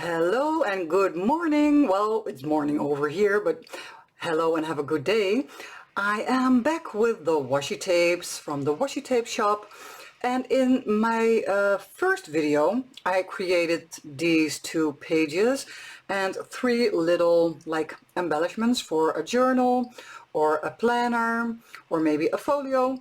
Hello and good morning. Well, it's morning over here, but hello and have a good day. I am back with the washi tapes from the washi tape shop, and in my first video I created these 2 pages and 3 little like embellishments for a journal or a planner or maybe a folio.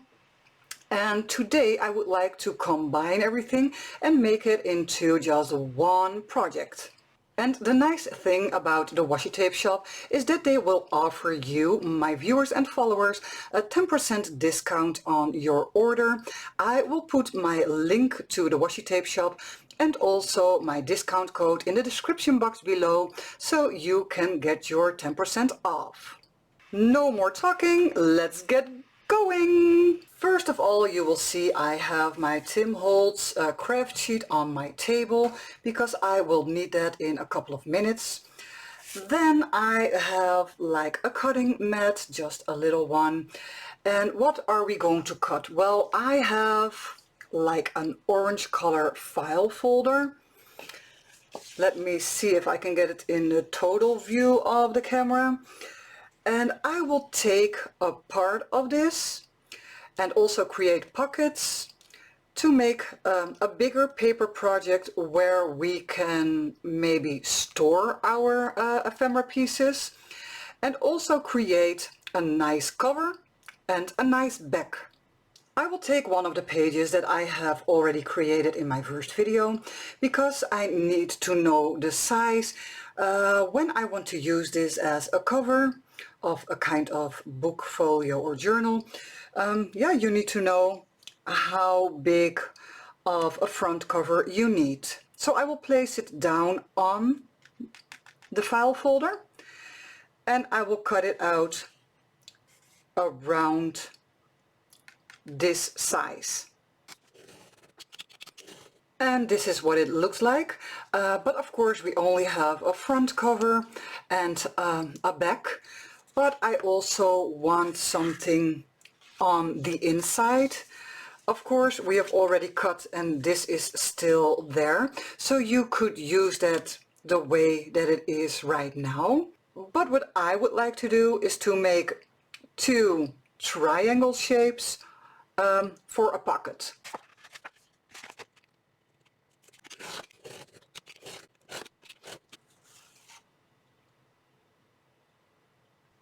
And today I would like to combine everything and make it into just one project. And the nice thing about the washi tape shop is that they will offer you, my viewers and followers, a 10% discount on your order. I will put my link to the washi tape shop and also my discount code in the description box below, so you can get your 10% off. No more talking, let's get going! First of all, you will see I have my Tim Holtz craft sheet on my table because I will need that in a couple of minutes. Then I have like a cutting mat, just a little one. And what are we going to cut? Well, I have like an orange color file folder. Let me see if I can get it in the total view of the camera. And I will take a part of this and also create pockets to make a bigger paper project where we can maybe store our ephemera pieces, and also create a nice cover and a nice back. I will take one of the pages that I have already created in my first video because I need to know the size when I want to use this as a cover of a kind of book, folio or journal. Yeah, you need to know how big of a front cover you need. So I will place it down on the file folder and I will cut it out around this size. And this is what it looks like, but of course we only have a front cover and a back, but I also want something on the inside. Of course we have already cut and this is still there, so you could use that the way that it is right now. But what I would like to do is to make 2 triangle shapes for a pocket.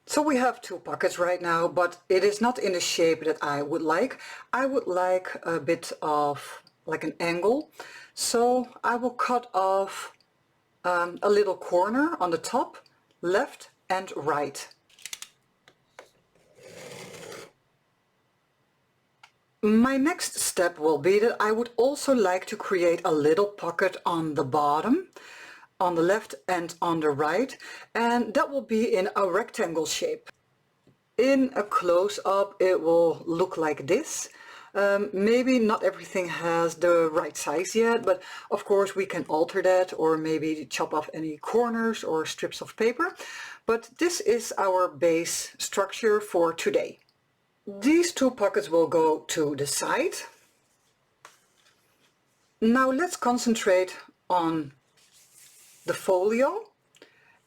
So we have 2 pockets right now, but it is not in the shape that I would like. I would like a bit of like an angle. So I will cut off a little corner on the top, left and right. My next step will be that I would also like to create a little pocket on the bottom, on the left and on the right, and that will be in a rectangle shape. In a close-up it will look like this. Maybe not everything has the right size yet, but of course we can alter that or maybe chop off any corners or strips of paper. But this is our base structure for today. These 2 pockets will go to the side. Now let's concentrate on the folio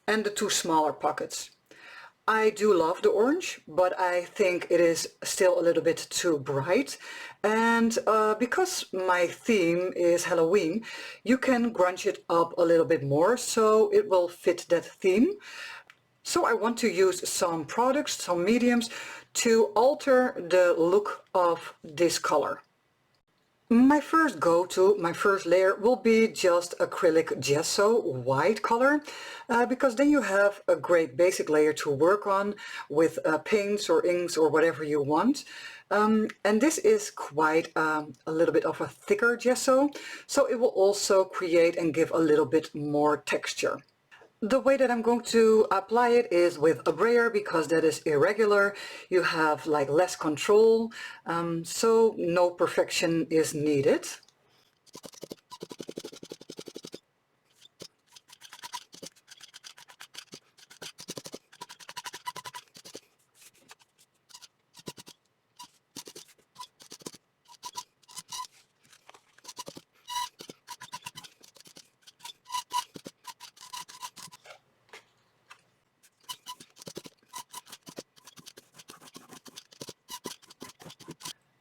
and the 2 smaller pockets. I do love the orange, but I think it is still a little bit too bright, and because my theme is Halloween, you can grunge it up a little bit more so it will fit that theme. So I want to use some products, some mediums, to alter the look of this color. My first go-to, my first layer will be just acrylic gesso, white color, because then you have a great basic layer to work on with paints or inks or whatever you want. And this is quite a little bit of a thicker gesso, so it will also create and give a little bit more texture. The way that I'm going to apply it is with a brayer because that is irregular. You have like less control, so no perfection is needed.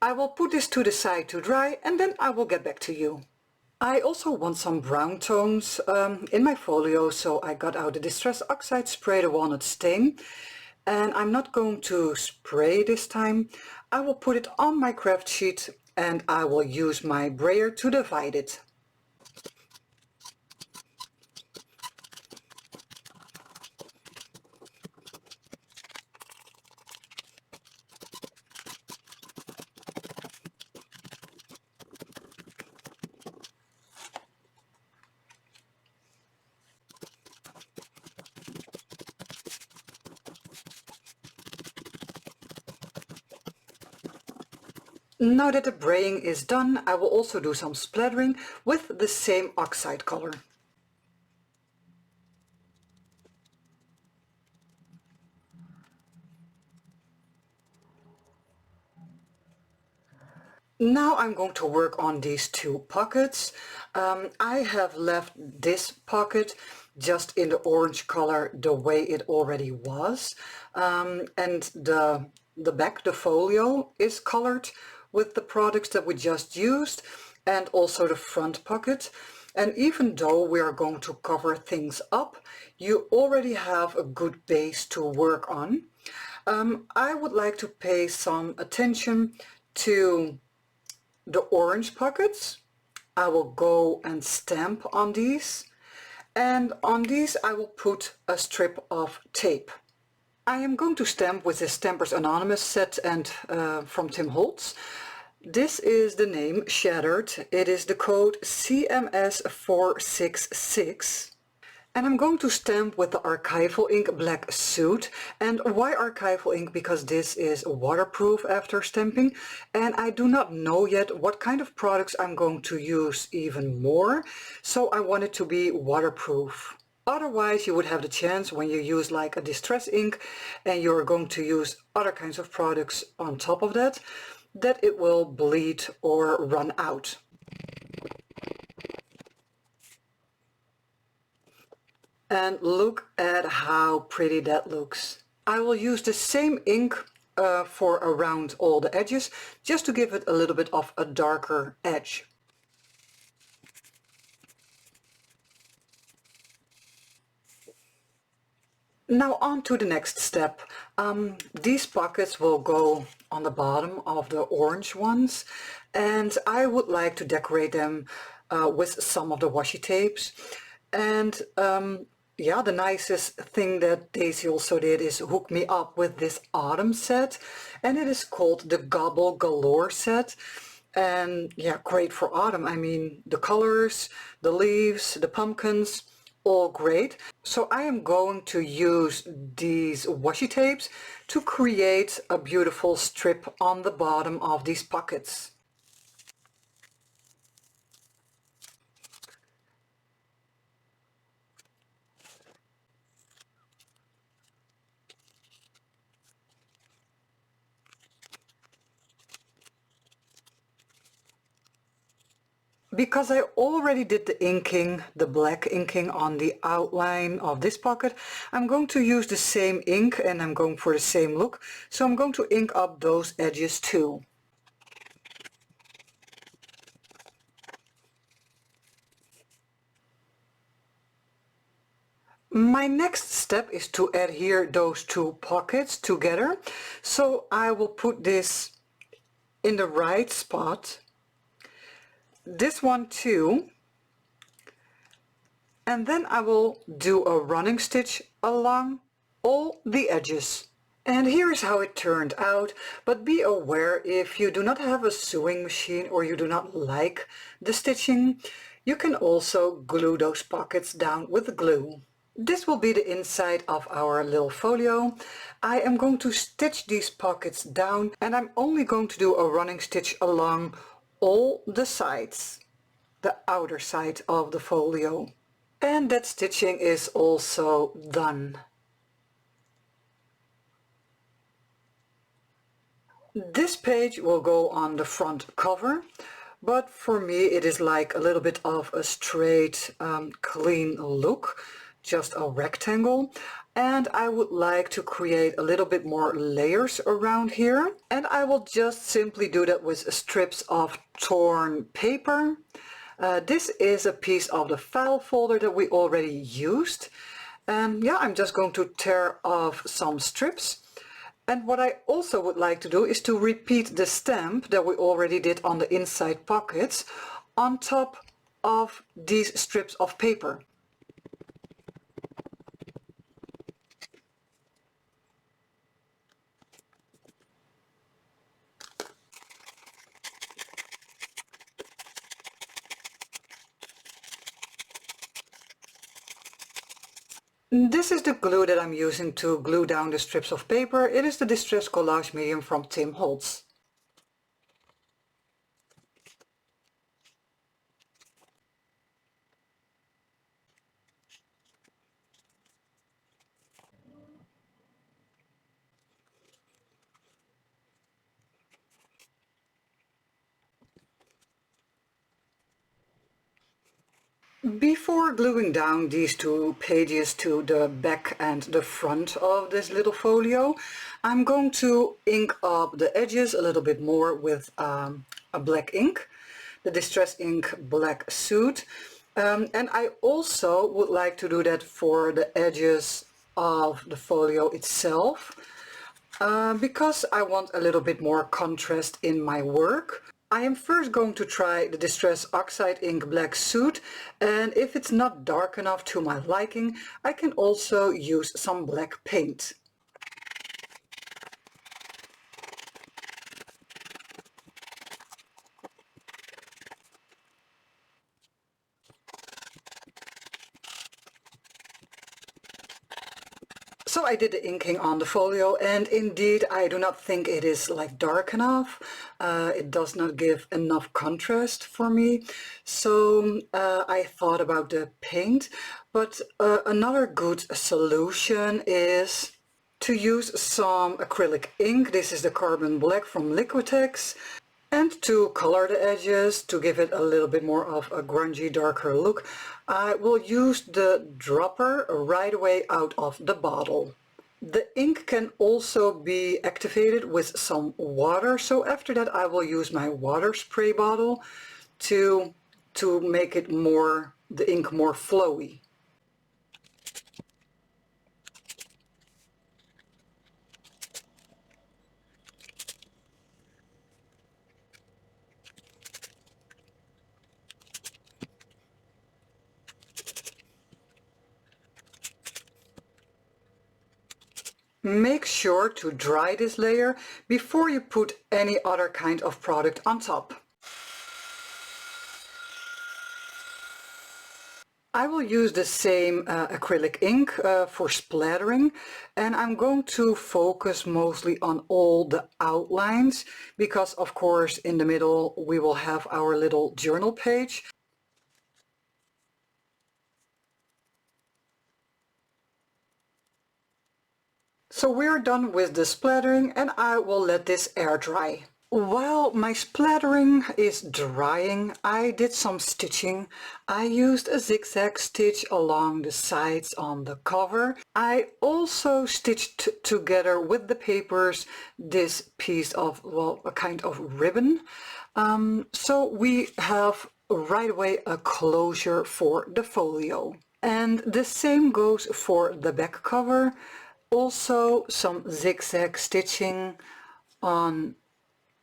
I will put this to the side to dry and then I will get back to you. I also want some brown tones in my folio, so I got out the Distress Oxide Spray, the Walnut Stain. And I'm not going to spray this time. I will put it on my craft sheet and I will use my brayer to divide it. Now that the braying is done, I will also do some splattering with the same oxide color. Now I'm going to work on these two pockets. I have left this pocket just in the orange color the way it already was. And the back, the folio, is colored with the products that we just used, and also the front pocket. And even though we are going to cover things up, you already have a good base to work on. I would like to pay some attention to the orange pockets. I will go and stamp on these, and on these I will put a strip of tape. I am going to stamp with the Stampers Anonymous set and from Tim Holtz. This is the name Shattered. It is the code CMS466. And I'm going to stamp with the Archival ink Black Suit. And why Archival ink? Because this is waterproof after stamping. And I do not know yet what kind of products I'm going to use even more. So I want it to be waterproof. Otherwise you would have the chance when you use like a distress ink and you're going to use other kinds of products on top of that, that it will bleed or run out. And look at how pretty that looks. I will use the same ink for around all the edges, just to give it a little bit of a darker edge. Now on to the next step. These pockets will go on the bottom of the orange ones, and I would like to decorate them with some of the washi tapes. And yeah, the nicest thing that Daisy also did is hook me up with this autumn set, and it is called the Gobble Galore set. And yeah, great for autumn. I mean, the colors, the leaves, the pumpkins, all great. So I am going to use these washi tapes to create a beautiful strip on the bottom of these pockets. Because I already did the inking, the black inking on the outline of this pocket, I'm going to use the same ink and I'm going for the same look. So I'm going to ink up those edges too. My next step is to adhere those two pockets together. So I will put this in the right spot. This one too, and then I will do a running stitch along all the edges. And here's how it turned out, but be aware, if you do not have a sewing machine or you do not like the stitching, you can also glue those pockets down with glue. This will be the inside of our little folio. I am going to stitch these pockets down, and I'm only going to do a running stitch along all the sides, the outer side of the folio. And that stitching is also done. This page will go on the front cover, but for me it is like a little bit of a straight, clean look. just a rectangle, and I would like to create a little bit more layers around here, and I will just simply do that with strips of torn paper. This is a piece of the file folder that we already used, and yeah, I'm just going to tear off some strips. And what I also would like to do is to repeat the stamp that we already did on the inside pockets on top of these strips of paper. This is the glue that I'm using to glue down the strips of paper. It is the Distress Collage Medium from Tim Holtz. Before gluing down these two pages to the back and the front of this little folio, I'm going to ink up the edges a little bit more with a black ink, the Distress Ink Black Suit. And I also would like to do that for the edges of the folio itself, because I want a little bit more contrast in my work. I am first going to try the Distress Oxide Ink Black Suit, and if it's not dark enough to my liking, I can also use some black paint. So I did the inking on the folio, and indeed I do not think it is like dark enough. It does not give enough contrast for me. So I thought about the paint, but another good solution is to use some acrylic ink. This is the Carbon Black from Liquitex. And to color the edges, to give it a little bit more of a grungy, darker look, I will use the dropper right away out of the bottle. The ink can also be activated with some water, so after that I will use my water spray bottle to make it more, the ink more flowy. Make sure to dry this layer before you put any other kind of product on top. I will use the same acrylic ink for splattering, and I'm going to focus mostly on all the outlines because of course in the middle we will have our little journal page. So we're done with the splattering, and I will let this air dry. While my splattering is drying, I did some stitching. I used a zigzag stitch along the sides on the cover. I also stitched together with the papers this piece of, well, a kind of ribbon. So we have right away a closure for the folio. And the same goes for the back cover. Also some zigzag stitching on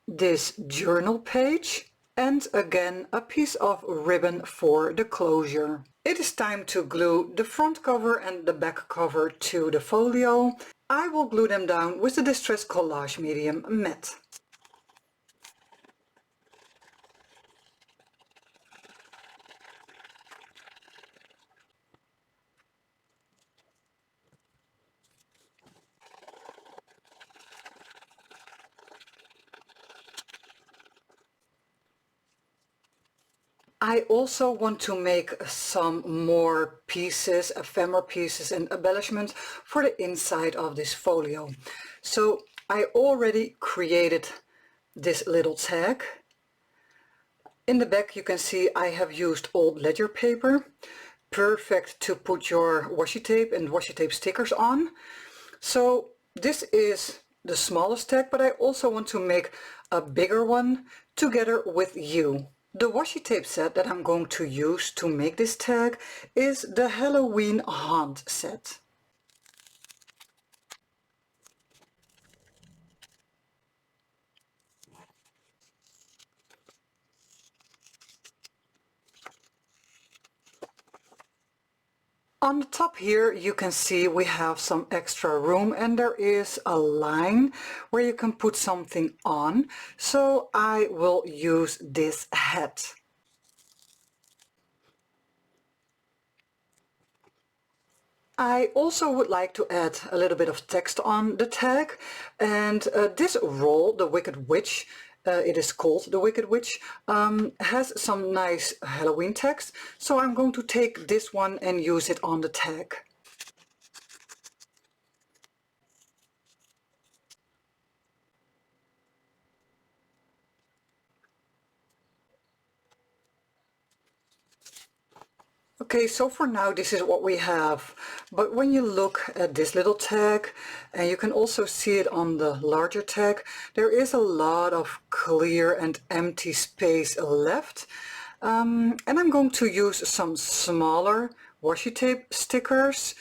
this journal page, and again a piece of ribbon for the closure. It is time to glue the front cover and the back cover to the folio. I will glue them down with the Distress Collage Medium Matte. I also want to make some more pieces, ephemera pieces and embellishments for the inside of this folio. So I already created this little tag. In the back you can see I have used old ledger paper, perfect to put your washi tape and washi tape stickers on. So this is the smallest tag, but I also want to make a bigger one together with you. The washi tape set that I'm going to use to make this tag is the Halloween Haunt set. On the top here you can see we have some extra room and there is a line where you can put something on. So I will use this hat. I also would like to add a little bit of text on the tag, and this roll, the Wicked Witch, it is called the Wicked Witch, has some nice Halloween text, so I'm going to take this one and use it on the tag. Okay, so for now this is what we have, but when you look at this little tag, and you can also see it on the larger tag, there is a lot of clear and empty space left, and I'm going to use some smaller washi tape stickers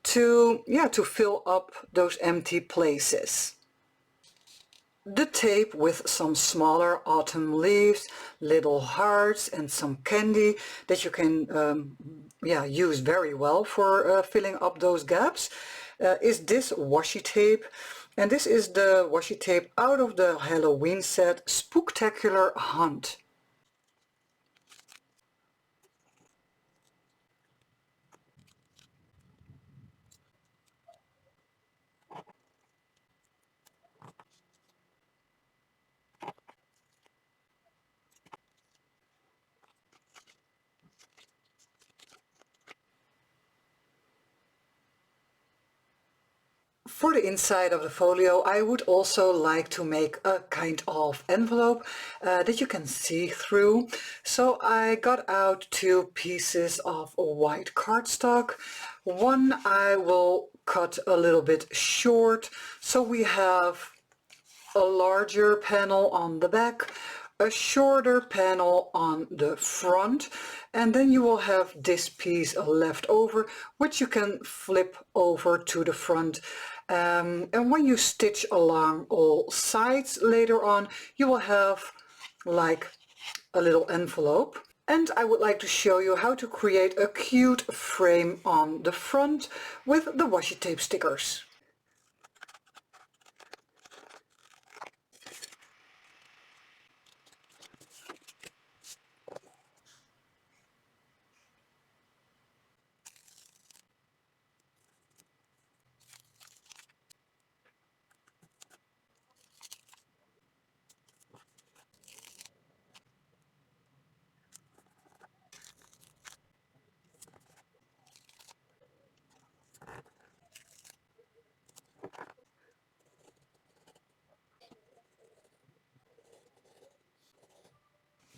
to fill up those empty places. The tape with some smaller autumn leaves, little hearts and some candy that you can use very well for filling up those gaps is this washi tape. And this is the washi tape out of the Halloween set Spooktacular Hunt. For the inside of the folio, I would also like to make a kind of envelope that you can see through. So I got out two pieces of white cardstock. One I will cut a little bit short, so we have a larger panel on the back, a shorter panel on the front, and then you will have this piece left over, which you can flip over to the front. And when you stitch along all sides later on, you will have like a little envelope. And I would like to show you how to create a cute frame on the front with the washi tape stickers.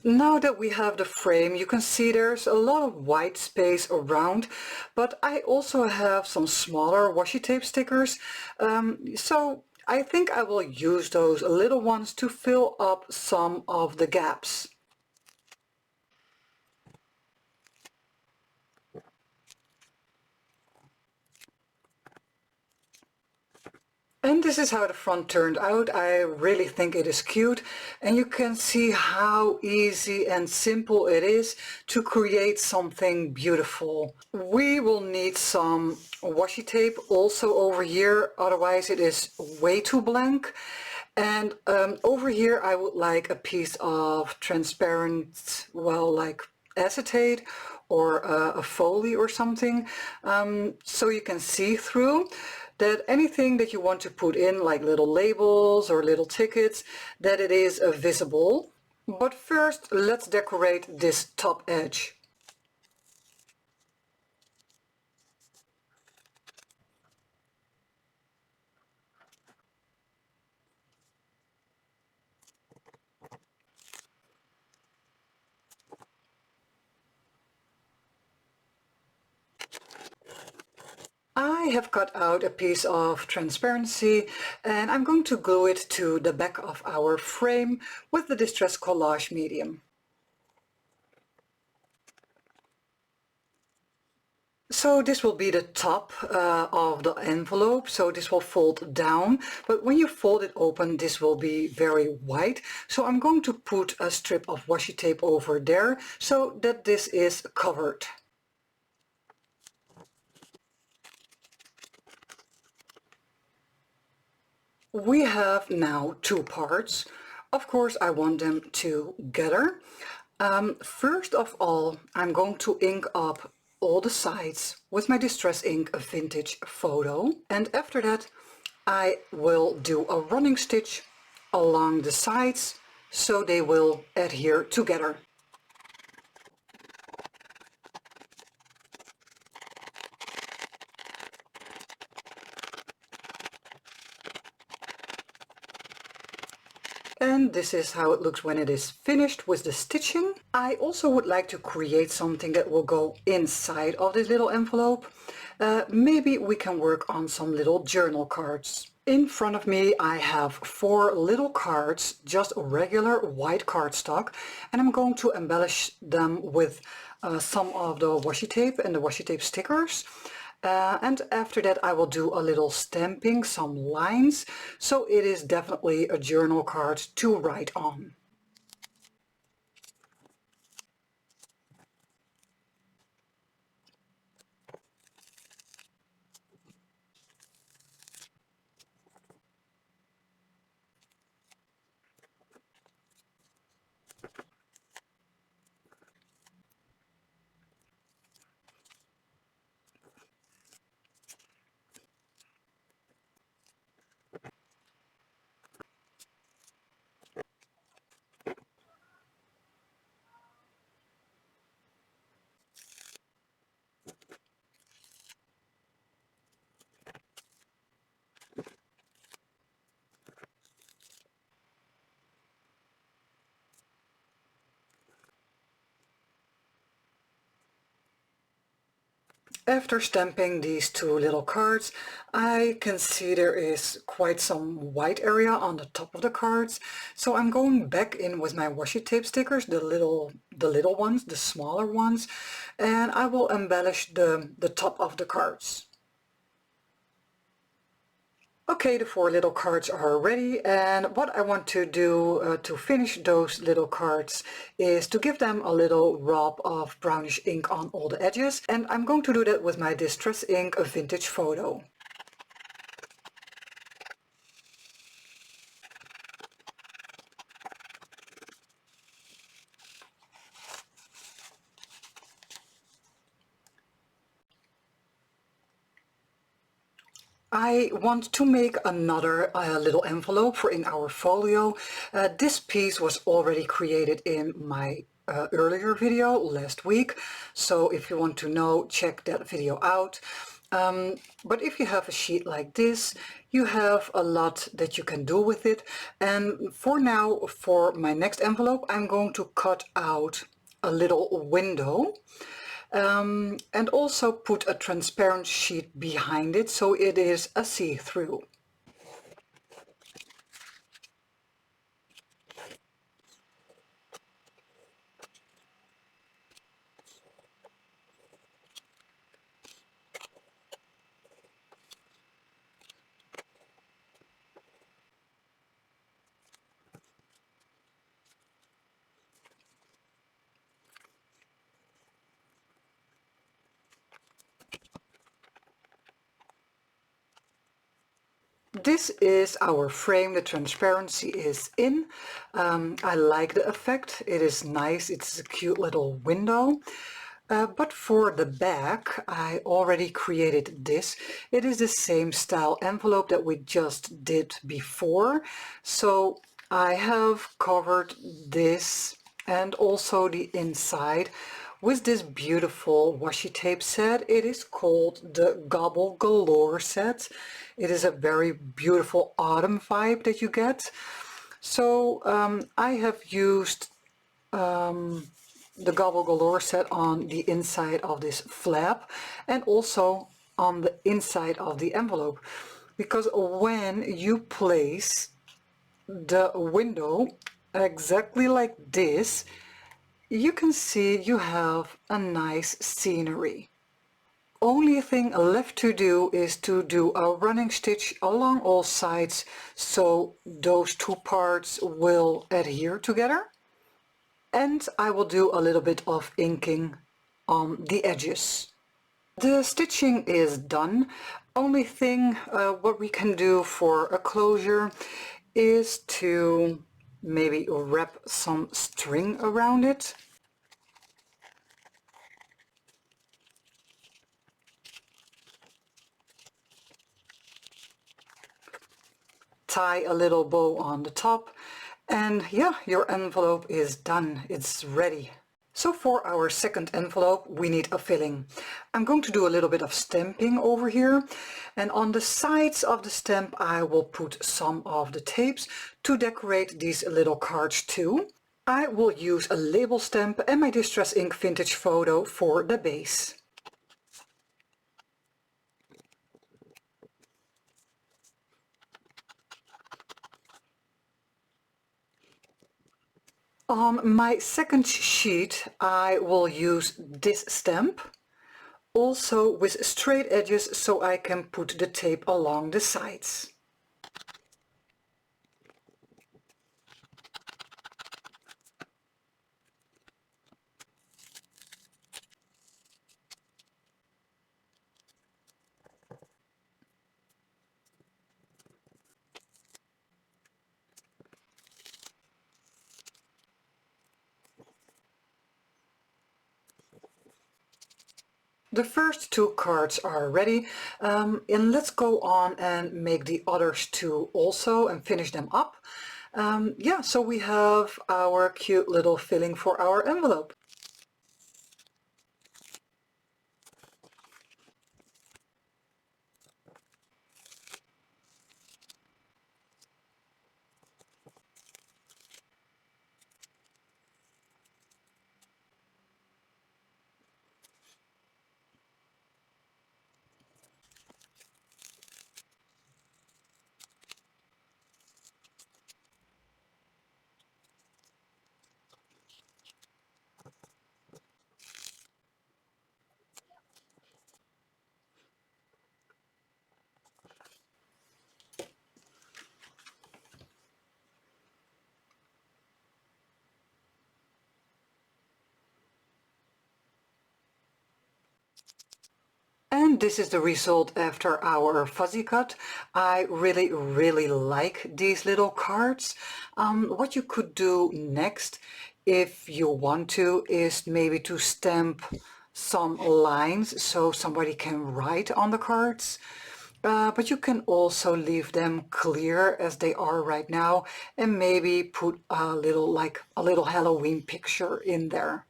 Now that we have the frame, you can see there's a lot of white space around, but I also have some smaller washi tape stickers, so I think I will use those little ones to fill up some of the gaps. And this is how the front turned out. I really think it is cute, and you can see how easy and simple it is to create something beautiful. We will need some washi tape also over here, otherwise it is way too blank. And over here I would like a piece of transparent, well, like acetate or a Folio or something, so you can see through, that anything that you want to put in, like little labels or little tickets, that it is visible. But first let's decorate this top edge. I have cut out a piece of transparency and I'm going to glue it to the back of our frame with the Distress Collage medium. So this will be the top of the envelope, so this will fold down, but when you fold it open this will be very white. So I'm going to put a strip of washi tape over there so that this is covered. We have now two parts. Of course I want them together. First of all, I'm going to ink up all the sides with my Distress Ink Vintage Photo, and after that I will do a running stitch along the sides so they will adhere together. And this is how it looks when it is finished with the stitching. I also would like to create something that will go inside of this little envelope. Maybe we can work on some little journal cards. In front of me I have 4 little cards, just regular white cardstock, and I'm going to embellish them with some of the washi tape and the washi tape stickers. And after that I will do a little stamping, some lines, so it is definitely a journal card to write on. After stamping these 2 little cards, I can see there is quite some white area on the top of the cards. So I'm going back in with my washi tape stickers, the little ones, the smaller ones, and I will embellish the top of the cards. Okay, the 4 little cards are ready, and what I want to do to finish those little cards is to give them a little rub of brownish ink on all the edges, and I'm going to do that with my Distress Ink Vintage Photo. I want to make another little envelope for in our folio. This piece was already created in my earlier video last week, so if you want to know, check that video out. But if you have a sheet like this, you have a lot that you can do with it, and for now, for my next envelope, I'm going to cut out a little window. And also put a transparent sheet behind it so it is a see-through. This is our frame, the transparency is in. I like the effect, it is nice, it's a cute little window. But for the back, I already created this. It is the same style envelope that we just did before. So I have covered this and also the inside with this beautiful washi tape set. It is called the Gobble Galore set. It is a very beautiful autumn vibe that you get. So I have used the Gobble Galore set on the inside of this flap, and also on the inside of the envelope, because when you place the window exactly like this, you can see you have a nice scenery. Only thing left to do is to do a running stitch along all sides so those two parts will adhere together. And I will do a little bit of inking on the edges. The stitching is done. Only thing what we can do for a closure is to maybe wrap some string around it. Tie a little bow on the top, and yeah, your envelope is done. It's ready. So for our second envelope we need a filling. I'm going to do a little bit of stamping over here, and on the sides of the stamp I will put some of the tapes to decorate these little cards too. I will use a label stamp and my Distress Ink Vintage Photo for the base. On my second sheet I will use this stamp, also with straight edges, so I can put the tape along the sides. The first two cards are ready, and let's go on and make the others two also and finish them up. Yeah, so we have our cute little filling for our envelope. And this is the result after our fuzzy cut. I really like these little cards. What you could do next, if you want to, is maybe to stamp some lines so somebody can write on the cards. But you can also leave them clear as they are right now and maybe put a little, like a little Halloween picture in there.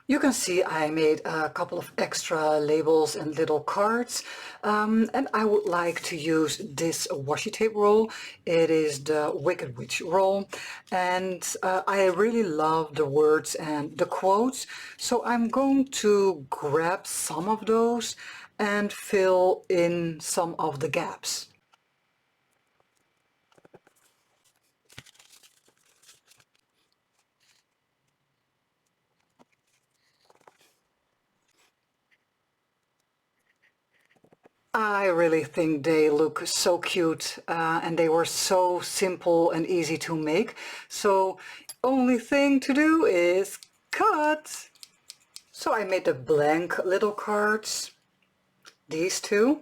You can see I made a couple of extra labels and little cards, and I would like to use this washi tape roll. It is the Wicked Witch roll, and I really love the words and the quotes, so I'm going to grab some of those and fill in some of the gaps. I really think they look so cute, and they were so simple and easy to make. So only thing to do is cut. So I made the blank little cards, these two,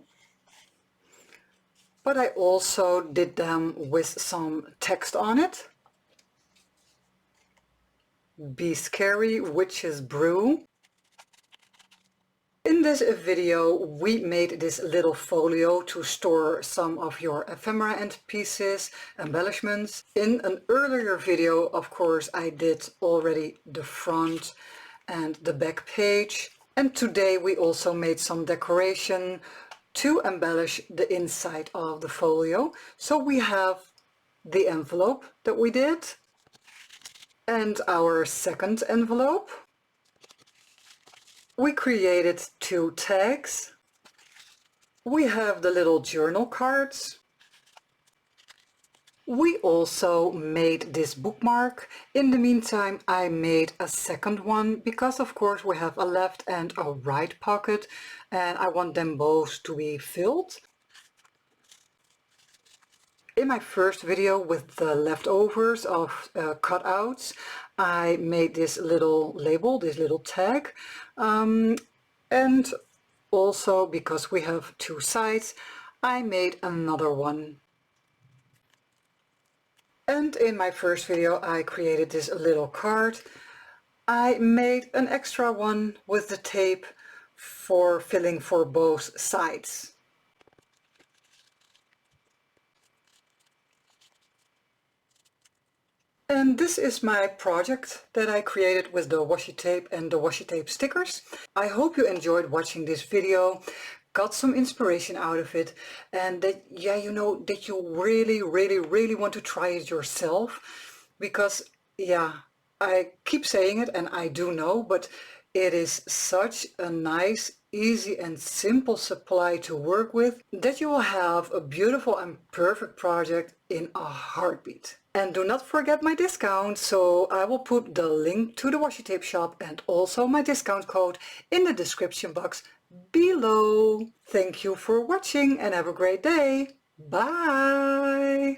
but I also did them with some text on it. Be scary, witch's brew. In this video we made this little folio to store some of your ephemera and pieces, embellishments. In an earlier video, of course, I did already the front and the back page. And today we also made some decoration to embellish the inside of the folio. So we have the envelope that we did and our second envelope. We created two tags, We have the little journal cards. We also made this bookmark. In the meantime, I made a second one because of course we have a left and a right pocket and I want them both to be filled. In my first video with the leftovers of cutouts, I made this little label, this little tag, and also because we have two sides, I made another one. And in my first video I created this little card. I made an extra one with the tape for filling for both sides. And this is my project that I created with the washi tape and the washi tape stickers. I hope you enjoyed watching this video, got some inspiration out of it, and that, yeah, you know, that you really want to try it yourself. Because, yeah, I keep saying it and I do know, but it is such a nice, easy and simple supply to work with that you will have a beautiful and perfect project in a heartbeat. And do not forget my discount, so I will put the link to the washi tape shop and also my discount code in the description box below. Thank you for watching and have a great day. Bye!